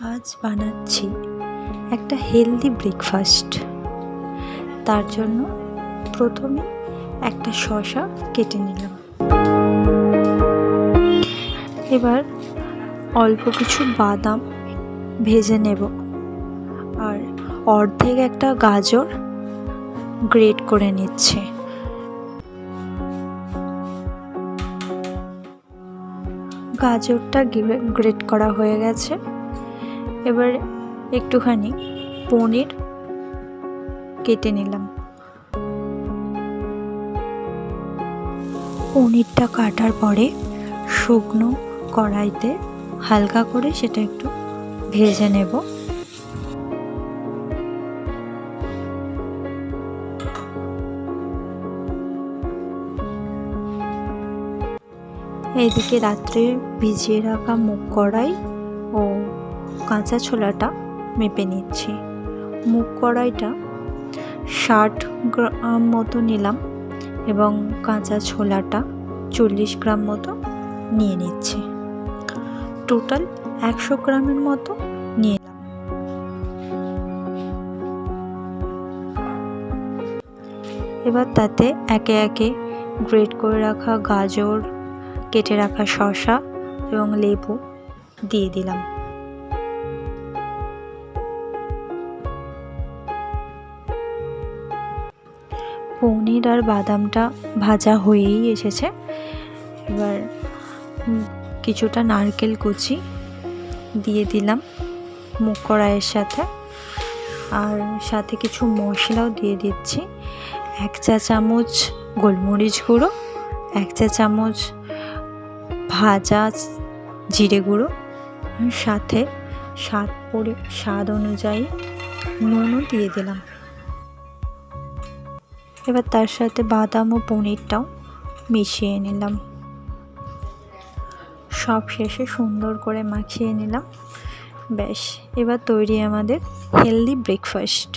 আজ বানাচ্ছি একটা হেলদি ব্রেকফাস্ট। তার জন্য প্রথমে একটা শসা কেটে নিলাম। এবার অল্প কিছু বাদাম ভেজে নেব, আর অর্ধেক একটা গাজর গ্রেট করে নিচ্ছে। গাজরটা গ্রেট করা হয়ে গেছে। এবার একটুখানি পনির কেটে নিলাম। পনিরটা কাটার পরে শুকনো কড়াইতে হালকা করে সেটা একটু ভেজে নেব। এইদিকে রাত্রে ভিজিয়ে রাখা মুগ কড়াই ও কাঁচা ছোলাটা মেপে নিচ্ছি। মুগ কড়াইটা 60 গ্রাম মতো নিলাম এবং কাঁচা ছোলাটা 40 গ্রাম মতো নিয়ে নিচ্ছি। টোটাল 100 গ্রামের মতো নিয়ে নিলাম। এবার তাতে একে একে গ্রেট করে রাখা গাজর, কেটে রাখা শসা এবং লেবু দিয়ে দিলাম। পনির আর বাদামটা ভাজা হয়েই এসেছে। এবার কিছুটা নারকেল কুচি দিয়ে দিলাম মুগ কড়াইয়ের সাথে, আর সাথে কিছু মশলাও দিয়ে দিচ্ছি। 1 চা চামচ গোলমরিচ গুঁড়ো, 1 চা চামচ ভাজা জিরে গুঁড়ো, সাথে স্বাদ অনুযায়ী নুনও দিয়ে দিলাম। এবার তার সাথে বাদাম ও পনিরটাও মিশিয়ে নিলাম। সব শেষে সুন্দর করে মাখিয়ে নিলাম। ব্যাস, এবার তৈরি আমাদের হেলদি ব্রেকফাস্ট।